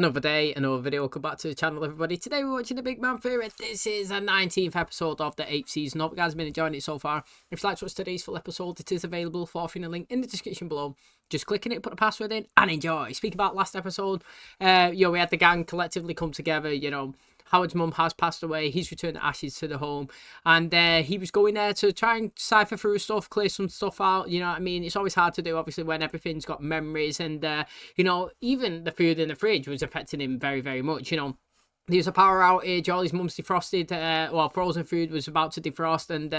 Another day, another video. Welcome back to the channel, everybody. Today we're watching The Big Man Theory. This is the 19th episode of the 8th season. Hope you guys have been enjoying it so far. If you'd like to watch today's full episode, it is available for a link in the description below. Just click on it, put the password in, and enjoy. Speaking about last episode, we had the gang collectively come together. Howard's mum has passed away. He's returned the ashes to the home, and he was going there to try and cipher through stuff, clear some stuff out. You know what I mean? It's always hard to do, obviously, when everything's got memories, and even the food in the fridge was affecting him very, very much. There was a power outage, all his mum's defrosted, frozen food was about to defrost, and,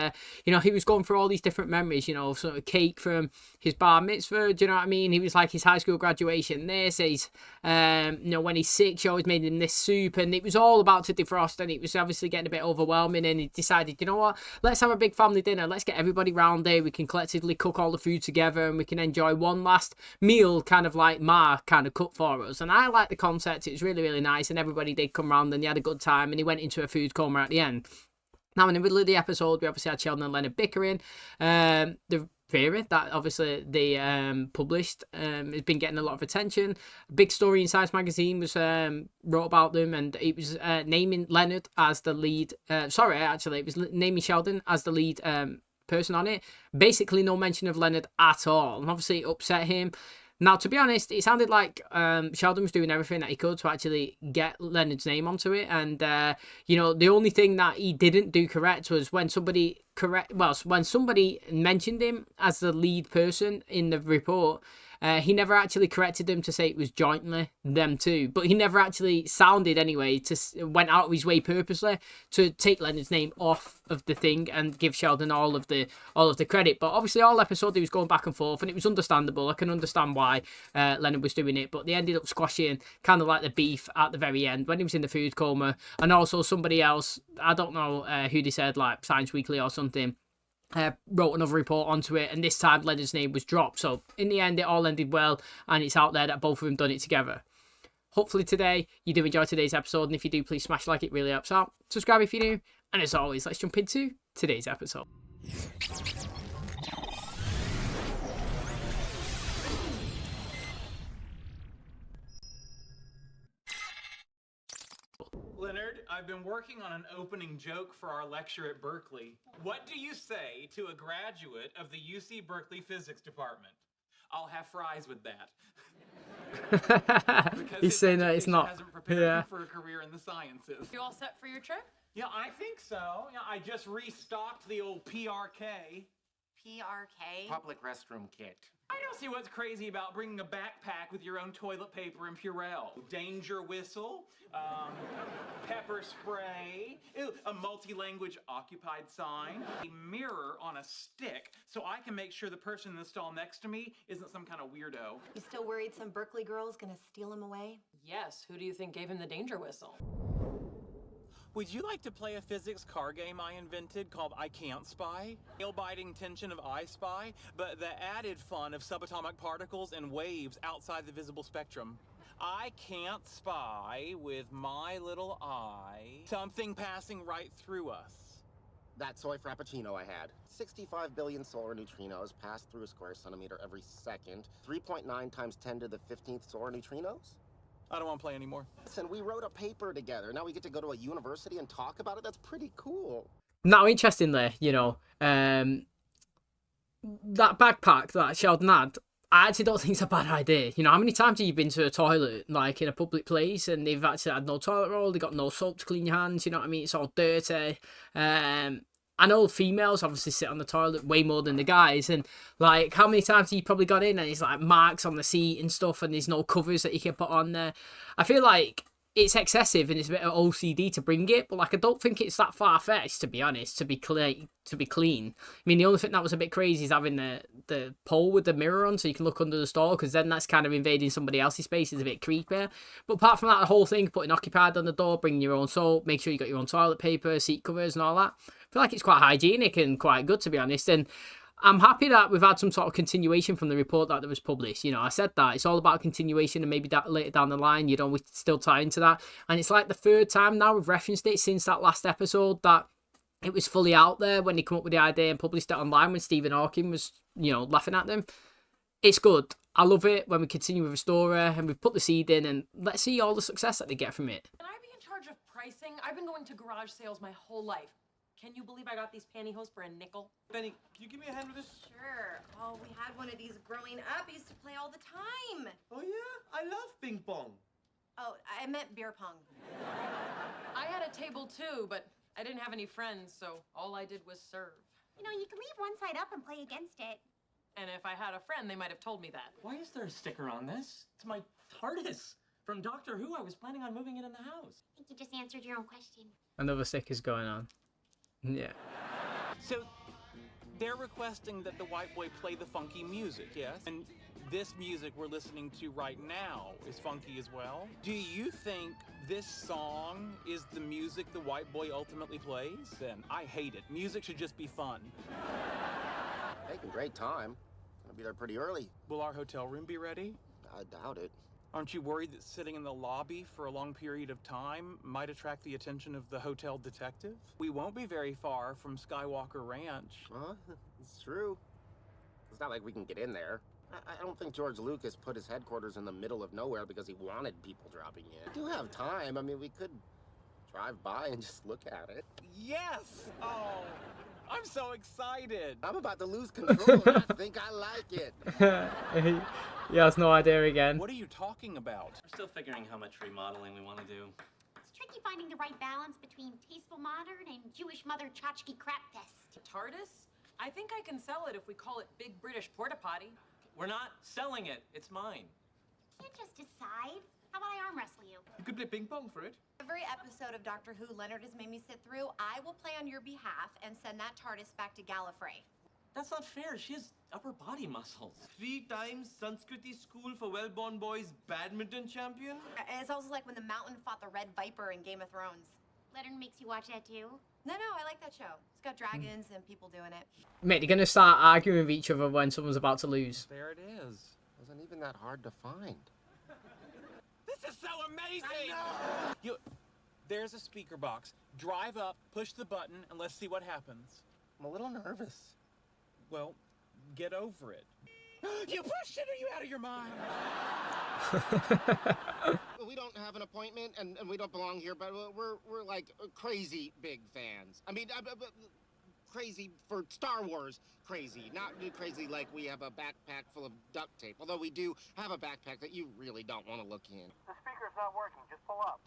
he was going through all these different memories, sort of cake from his bar mitzvah, do you know what I mean? He was like his high school graduation, when he's sick, she always made him this soup, and it was all about to defrost, and it was obviously getting a bit overwhelming, and he decided, you know what, let's have a big family dinner, let's get everybody round there, we can collectively cook all the food together, and we can enjoy one last meal, kind of like Ma kind of cooked for us, and I like the concept. It was really, really nice, and everybody did come round, and he had a good time, and he went into a food coma at the end. Now, in the middle of the episode, we obviously had Sheldon and Leonard bickering. The theory that obviously they published has been getting a lot of attention. A big story in Science Magazine was wrote about them, and it was naming Leonard as the lead. It was naming Sheldon as the lead person on it. Basically, no mention of Leonard at all, and obviously it upset him. Now, to be honest, it sounded like Sheldon was doing everything that he could to actually get Leonard's name onto it. And, the only thing that he didn't do correct was when somebody mentioned him as the lead person in the report, he never actually corrected them to say it was jointly them two. But he never actually sounded, anyway, went out of his way purposely to take Leonard's name off of the thing and give Sheldon all of the credit. But obviously, all episode he was going back and forth, and it was understandable. I can understand why Leonard was doing it, but they ended up squashing kind of like the beef at the very end when he was in the food coma. And also somebody else, I don't know who they said, like Science Weekly or something, wrote another report onto it, and this time Leonard's name was dropped. So in the end, it all ended well, and it's out there that both of them done it together. Hopefully today you do enjoy today's episode, and if you do, please smash like, it really helps out. Subscribe if you're new, and as always, let's jump into today's episode. Leonard, I've been working on an opening joke for our lecture at Berkeley. What do you say to a graduate of the UC Berkeley Physics Department? I'll have fries with that. He's saying that it's not. Hasn't prepared him for a career in the sciences. You all set for your trip? Yeah, I think so. Yeah, I just restocked the old PRK. PRK? Public restroom kit. I don't see what's crazy about bringing a backpack with your own toilet paper and Purell. Danger whistle, pepper spray, a multi-language occupied sign, a mirror on a stick so I can make sure the person in the stall next to me isn't some kind of weirdo. You still worried some Berkeley girl's gonna steal him away? Yes. Who do you think gave him the danger whistle? Would you like to play a physics car game I invented called I Can't Spy? Nail-biting tension of I Spy, but the added fun of subatomic particles and waves outside the visible spectrum. I can't spy with my little eye something passing right through us. That soy frappuccino I had. 65 billion solar neutrinos pass through a square centimeter every second. 3.9 times 10 to the 15th solar neutrinos? I don't want to play anymore. Listen, we wrote a paper together. Now we get to go to a university and talk about it. That's pretty cool. Now, interestingly, that backpack that Sheldon had, I actually don't think it's a bad idea. How many times have you been to a toilet, like in a public place, and they've actually had no toilet roll, they've got no soap to clean your hands, you know what I mean? It's all dirty. I know females obviously sit on the toilet way more than the guys, and like how many times have you probably got in and it's like marks on the seat and stuff, and there's no covers that you can put on there. I feel like it's excessive and it's a bit of OCD to bring it, but like I don't think it's that far-fetched, to be honest, to be clean. I mean, the only thing that was a bit crazy is having the pole with the mirror on so you can look under the stall, because then that's kind of invading somebody else's space. It's a bit creepy. But apart from that, the whole thing, putting occupied on the door, bringing your own soap, make sure you got your own toilet paper, seat covers and all that, I feel like it's quite hygienic and quite good, to be honest. And I'm happy that we've had some sort of continuation from the report that was published. I said that it's all about continuation, and maybe that later down the line, we still tie into that. And it's like the third time now we've referenced it since that last episode that it was fully out there when they come up with the idea and published it online when Stephen Hawking was, laughing at them. It's good. I love it when we continue with a story and we put the seed in, and let's see all the success that they get from it. Can I be in charge of pricing? I've been going to garage sales my whole life. Can you believe I got these pantyhose for a nickel? Benny, can you give me a hand with this? Sure. Oh, we had one of these growing up. I used to play all the time. Oh yeah, I love ping pong. Oh, I meant beer pong. I had a table too, but I didn't have any friends, so all I did was serve. You know, you can leave one side up and play against it. And if I had a friend, they might have told me that. Why is there a sticker on this? It's my TARDIS from Doctor Who. I was planning on moving it in the house. I think you just answered your own question. Another sticker's going on. Yeah. So they're requesting that the white boy play the funky music, yes? And this music we're listening to right now is funky as well. Do you think this song is the music the white boy ultimately plays? Then I hate it. Music should just be fun. Taking great time. Gonna be there pretty early. Will our hotel room be ready? I doubt it. Aren't you worried that sitting in the lobby for a long period of time might attract the attention of the hotel detective? We won't be very far from Skywalker Ranch. Huh? It's true. It's not like we can get in there. I don't think George Lucas put his headquarters in the middle of nowhere because he wanted people dropping in. We do have time. I mean, we could drive by and just look at it. Yes! Oh, I'm so excited. I'm about to lose control and I think I like it. He has no idea again. What are you talking about? We're still figuring how much remodeling we want to do. It's tricky finding the right balance between tasteful modern and Jewish mother tchotchke crap fest. TARDIS? I think I can sell it if we call it Big British Porta Potty. We're not selling it. It's mine. Can't just decide. How about I arm wrestle you? You could play ping pong for it. Every episode of Doctor Who Leonard has made me sit through, I will play on your behalf and send that TARDIS back to Gallifrey. That's not fair. She has upper body muscles. 3 times Sanskriti School for Well-Born Boys badminton champion. It's also like when the Mountain fought the Red Viper in Game of Thrones. Leonard makes you watch that too? No, I like that show. It's got dragons and people doing it. Mate, they're going to start arguing with each other when someone's about to lose. There it is. Wasn't even that hard to find. This is so amazing! There's a speaker box. Drive up, push the button, and let's see what happens. I'm a little nervous. Well, get over it. You pushed it! Are you out of your mind? We don't have an appointment and we don't belong here, but we're like crazy big fans. I mean, crazy for Star Wars crazy, not crazy like we have a backpack full of duct tape. Although we do have a backpack that you really don't want to look in. The speaker's not working. Just pull up.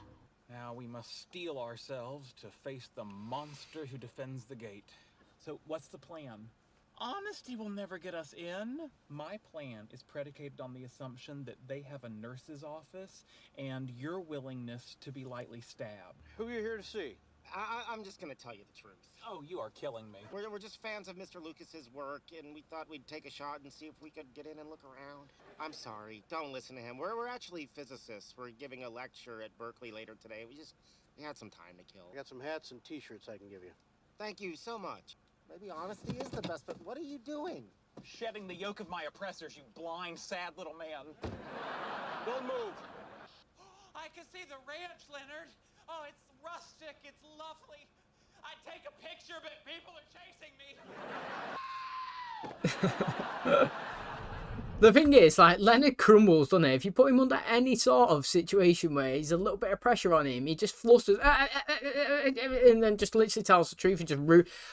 Now we must steel ourselves to face the monster who defends the gate. So what's the plan? Honesty will never get us in. My plan is predicated on the assumption that they have a nurse's office and your willingness to be lightly stabbed. Who are you here to see? I'm just gonna tell you the truth. Oh, you are killing me. We're just fans of Mr. Lucas's work, and we thought we'd take a shot and see if we could get in and look around. I'm sorry, don't listen to him. We're actually physicists. We're giving a lecture at Berkeley later today. We had some time to kill. I got some hats and t-shirts I can give you. Thank you so much. Maybe honesty is the best, but what are you doing? Shedding the yoke of my oppressors, you blind, sad little man. Don't move. I can see the ranch, Leonard. Oh, it's rustic, it's lovely. I'd take a picture, but people are chasing me. The thing is, like, Leonard crumbles, doesn't he? If you put him under any sort of situation where there's a little bit of pressure on him, he just flusters, and then just literally tells the truth and just,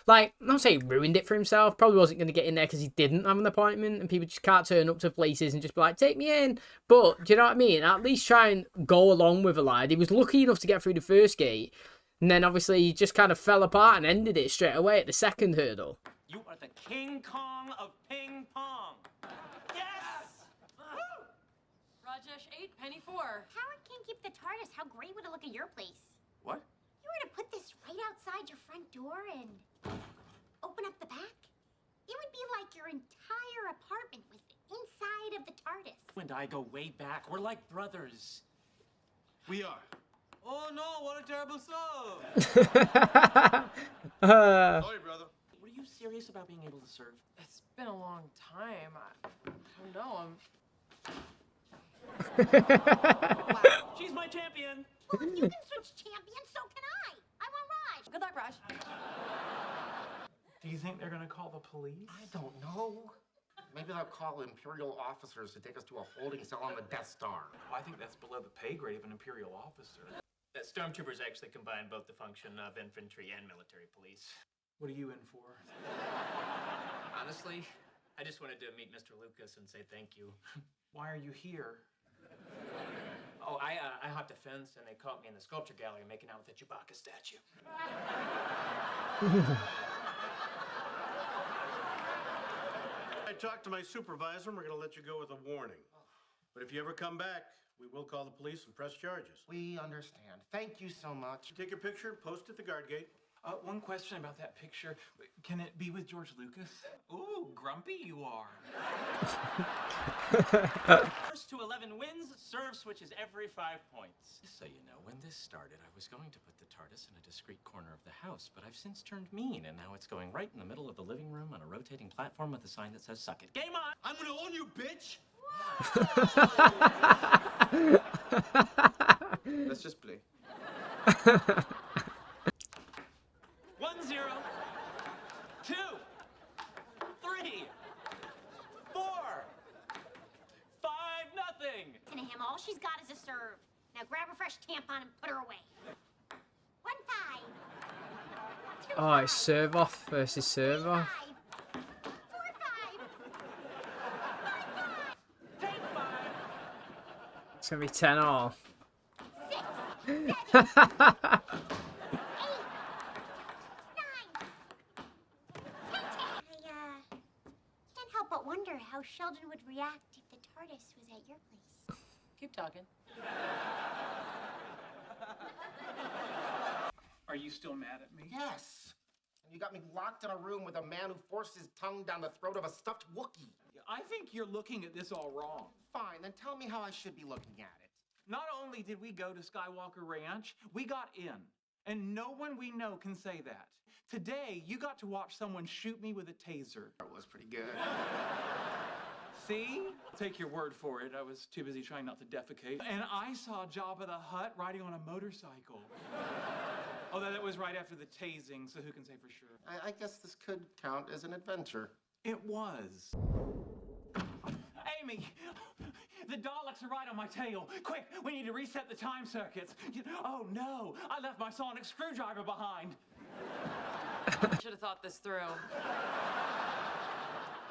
like, I'm not saying ruined it for himself. Probably wasn't going to get in there because he didn't have an appointment, and people just can't turn up to places and just be like, take me in. But, do you know what I mean? At least try and go along with a lad. He was lucky enough to get through the first gate, and then obviously he just kind of fell apart and ended it straight away at the second hurdle. You are the King Kong of ping pong. Rajesh 8, penny 4. Howard can't keep the TARDIS. How great would it look at your place? What? You were to put this right outside your front door and open up the back. It would be like your entire apartment was inside of the TARDIS. You and I go way back. We're like brothers. We are. Oh no, what a terrible song. Sorry, brother. Were you serious about being able to serve? It's been a long time. I don't know. Wow. She's my champion. Well, if you can switch champions, so can I. I want Raj. Good luck, Raj. Do you think they're gonna call the police? I don't know. Maybe they'll call Imperial officers to take us to a holding cell on the Death Star. Well, I think that's below the pay grade of an Imperial officer. Stormtroopers actually combine both the function of infantry and military police. What are you in for? Honestly, I just wanted to meet Mr. Lucas and say thank you. Why are you here? Oh, I hopped a fence and they caught me in the sculpture gallery making out with a Chewbacca statue. I talked to my supervisor and we're going to let you go with a warning. But if you ever come back, we will call the police and press charges. We understand. Thank you so much. Take your picture, post at the guard gate. One question about that picture. Can it be with George Lucas? Ooh, grumpy you are. First to 11 wins, serve switches every 5 points. So you know, when this started, I was going to put the TARDIS in a discreet corner of the house, but I've since turned mean, and now it's going right in the middle of the living room on a rotating platform with a sign that says, "Suck it." Game on! I'm gonna own you, bitch! Let's just play. 1-0, 2, 3, 4, 5-0. Him, all she's got is a serve. Now grab a fresh tampon and put her away. 1-5. Oh, it's serve off versus serve off. 4-5. 5-5. Take 5. It's gonna be 10 all. 6, 7, 8, 9, 10. Can't help but wonder how Sheldon would react if the TARDIS was at your place. Keep talking. Are you still mad at me? Yes. And you got me locked in a room with a man who forced his tongue down the throat of a stuffed Wookiee. I think you're looking at this all wrong. Fine, then tell me how I should be looking at it. Not only did we go to Skywalker Ranch, we got in. And no one we know can say that. Today, you got to watch someone shoot me with a taser. That was pretty good. See? Take your word for it. I was too busy trying not to defecate. And I saw Jabba the Hutt riding on a motorcycle. Although that was right after the tasing, so who can say for sure? I guess this could count as an adventure. It was. Amy! The Daleks are right on my tail. Quick, we need to reset the time circuits. Oh no, I left my sonic screwdriver behind. Should have thought this through.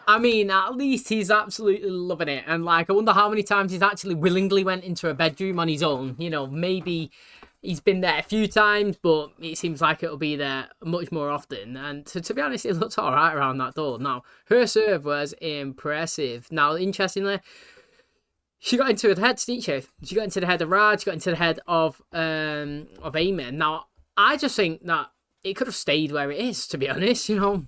I mean, at least he's absolutely loving it. And, like, I wonder how many times he's actually willingly went into a bedroom on his own. You know, maybe he's been there a few times, but it seems like it'll be there much more often. And to be honest, it looks all right around that door. Now, her serve was impressive. Now, interestingly, she got into the head, didn't she? She got into the head of Raj, she got into the head of Eamon. Now, I just think that it could have stayed where it is, to be honest, you know.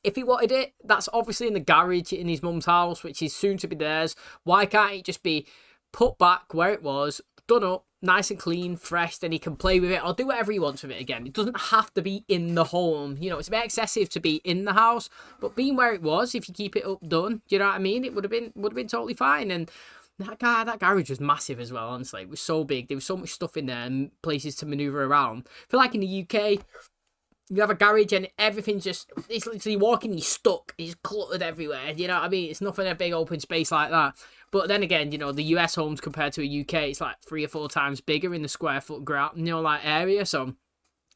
If he wanted it, that's obviously in the garage in his mum's house, which is soon to be theirs. Why can't it just be put back where it was, done up, nice and clean, fresh, then he can play with it or do whatever he wants with it again. It doesn't have to be in the home. You know, it's a bit excessive to be in the house, but being where it was, if you keep it up done, do you know what I mean? It would have been totally fine. And that garage was massive as well, honestly. It was so big. There was so much stuff in there and places to maneuver around. I feel like in the UK, you have a garage and everything's just, it's literally walking, you're stuck, it's cluttered everywhere, you know what I mean? It's nothing a big open space like that. But then again, you know, the US homes compared to a UK, it's like 3 or 4 times bigger in the square foot ground, you know, like area, so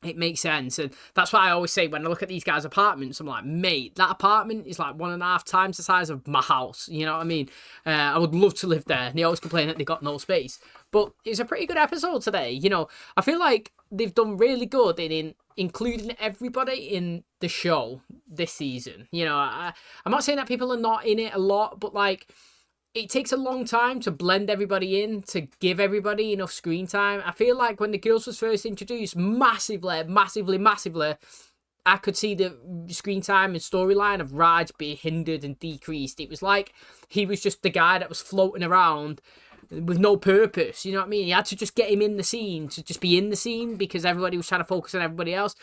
it makes sense. And that's why I always say when I look at these guys' apartments, I'm like, mate, that apartment is like 1.5 times the size of my house, you know what I mean? I would love to live there. And they always complain that they got no space. But it's a pretty good episode today, you know. I feel like they've done really good in including everybody in the show this season. You know, I'm not saying that people are not in it a lot, but like, it takes a long time to blend everybody in, to give everybody enough screen time. I feel like when the girls was first introduced, massively, I could see the screen time and storyline of Raj be hindered and decreased. It was like he was just the guy that was floating around with no purpose, you know what I mean? You had to just get him in the scene, to just be in the scene, because everybody was trying to focus on everybody else.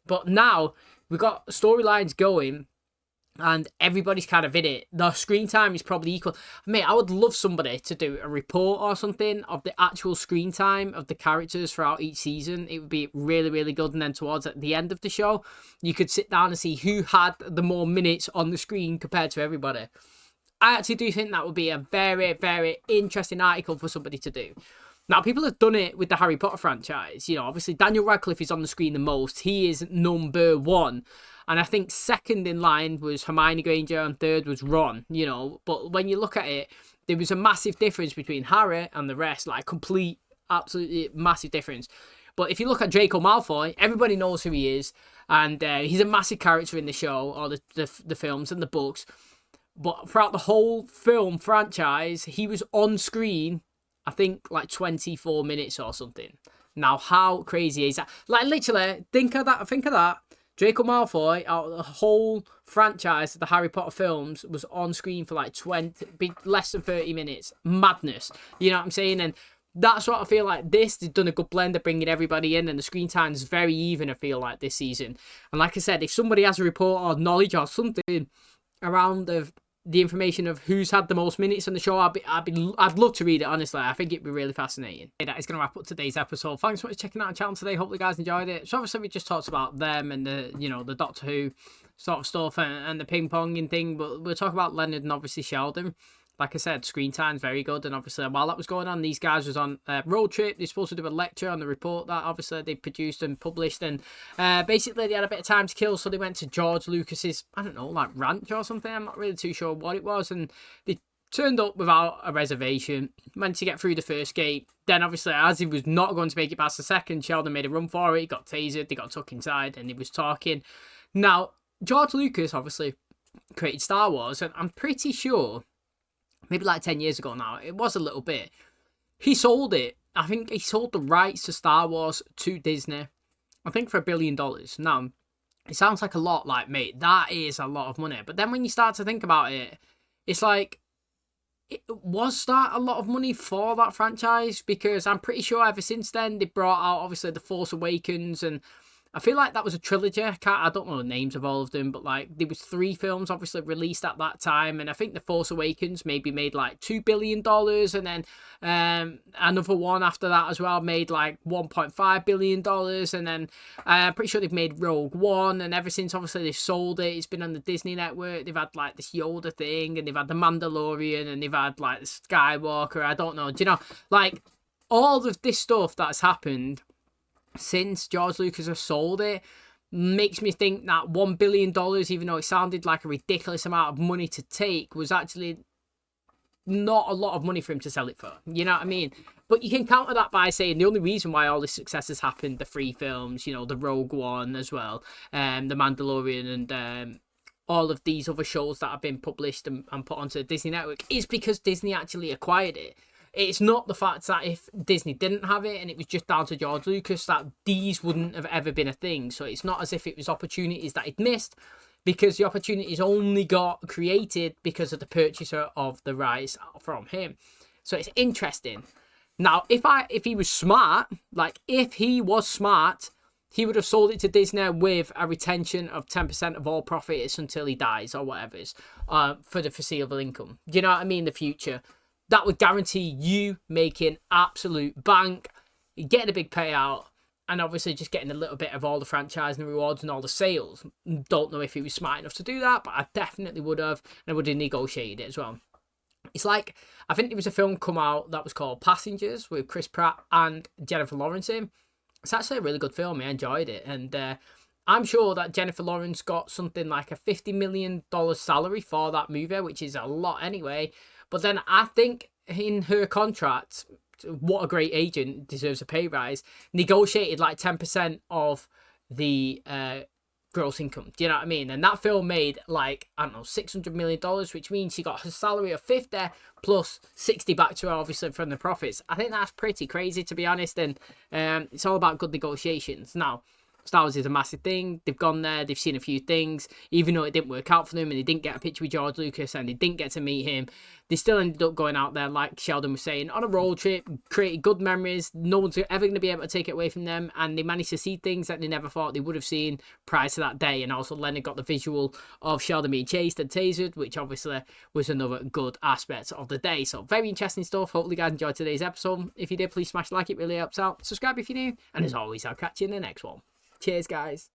But now, we've got storylines going, and everybody's kind of in it. The screen time is probably equal. Mate, I would love somebody to do a report or something of the actual screen time of the characters throughout each season. It would be really, really good. And then towards at the end of the show, you could sit down and see who had the more minutes on the screen compared to everybody. I actually do think that would be a very, very interesting article for somebody to do. Now, people have done it with the Harry Potter franchise. You know, obviously Daniel Radcliffe is on the screen the most. He is number one. And I think second in line was Hermione Granger and third was Ron, you know. But when you look at it, there was a massive difference between Harry and the rest. Like, complete, absolutely massive difference. But if you look at Draco Malfoy, everybody knows who he is. And he's a massive character in the show, or the films and the books. But throughout the whole film franchise, he was on screen, I think, like 24 minutes or something. Now, how crazy is that? Like, literally, think of that. Draco Malfoy, out of the whole franchise of the Harry Potter films, was on screen for like less than 30 minutes. Madness. You know what I'm saying? And that's what I feel like this. They've done a good blend of bringing everybody in, and the screen time is very even, I feel like, this season. And like I said, if somebody has a report or knowledge or something around the information of who's had the most minutes on the show, I'd love to read it, honestly. I think it'd be really fascinating. That is going to wrap up today's episode. Thanks so much for checking out our channel today. Hopefully you guys enjoyed it. So obviously we just talked about them and the Doctor Who sort of stuff and the ping ponging thing, but we'll talk about Leonard and obviously Sheldon. Like I said, screen time's very good, and obviously while that was going on, these guys was on a road trip. They're supposed to do a lecture on the report that obviously they produced and published, and basically they had a bit of time to kill, so they went to George Lucas's, I don't know, like ranch or something. I'm not really too sure what it was, and they turned up without a reservation, managed to get through the first gate. Then obviously, as he was not going to make it past the second, Sheldon made a run for it. He got tasered, they got tucked inside, and he was talking. Now, George Lucas obviously created Star Wars, and I'm pretty sure, maybe like 10 years ago now, it was a little bit, he sold it. I think he sold the rights to Star Wars to Disney, I think for $1 billion. Now, it sounds like a lot, like, mate, that is a lot of money. But then when you start to think about it, it's like, was that a lot of money for that franchise? Because I'm pretty sure ever since then, they brought out, obviously, The Force Awakens, and I feel like that was a trilogy. I don't know the names of all of them, but like there was 3 films obviously released at that time, and I think The Force Awakens maybe made like $2 billion, and then another one after that as well made like $1.5 billion, and then I'm pretty sure they've made Rogue One, and ever since obviously they've sold it, it's been on the Disney network. They've had like this Yoda thing, and they've had The Mandalorian, and they've had like the Skywalker. I don't know, do you know, like all of this stuff that's happened since George Lucas has sold it makes me think that $1 billion, even though it sounded like a ridiculous amount of money to take, was actually not a lot of money for him to sell it for. You know what I mean? But you can counter that by saying the only reason why all this success has happened, the 3 films, you know, the Rogue One as well, the Mandalorian, and all of these other shows that have been published and put onto the Disney network, is because Disney actually acquired it. It's not the fact that if Disney didn't have it and it was just down to George Lucas, that these wouldn't have ever been a thing. So it's not as if it was opportunities that he'd missed, because the opportunities only got created because of the purchaser of the rights from him. So it's interesting. Now, if he was smart, like if he was smart, he would have sold it to Disney with a retention of 10% of all profits until he dies or whatever it is, for the foreseeable income. Do you know what I mean? The future. That would guarantee you making absolute bank, getting a big payout, and obviously just getting a little bit of all the franchise and the rewards and all the sales. Don't know if he was smart enough to do that, but I definitely would have, and I would have negotiated it as well. It's like, I think there was a film come out that was called Passengers with Chris Pratt and Jennifer Lawrence in. It's actually a really good film. I enjoyed it, and I'm sure that Jennifer Lawrence got something like a $50 million salary for that movie, which is a lot anyway. But then I think in her contract, what a great agent, deserves a pay rise, negotiated like 10% of the gross income. Do you know what I mean? And that film made like, I don't know, $600 million, which means she got her salary of 50 plus 60 back to her, obviously, from the profits. I think that's pretty crazy, to be honest. And it's all about good negotiations. Now, Star Wars is a massive thing. They've gone there, they've seen a few things, even though it didn't work out for them and they didn't get a picture with George Lucas and they didn't get to meet him. They still ended up going out there, like Sheldon was saying, on a road trip, created good memories. No one's ever going to be able to take it away from them, and they managed to see things that they never thought they would have seen prior to that day. And also Leonard got the visual of Sheldon being chased and tasered, which obviously was another good aspect of the day. So very interesting stuff. Hopefully you guys enjoyed today's episode. If you did, please smash like, it really helps out. Subscribe if you're new, and as always, I'll catch you in the next one. Cheers, guys.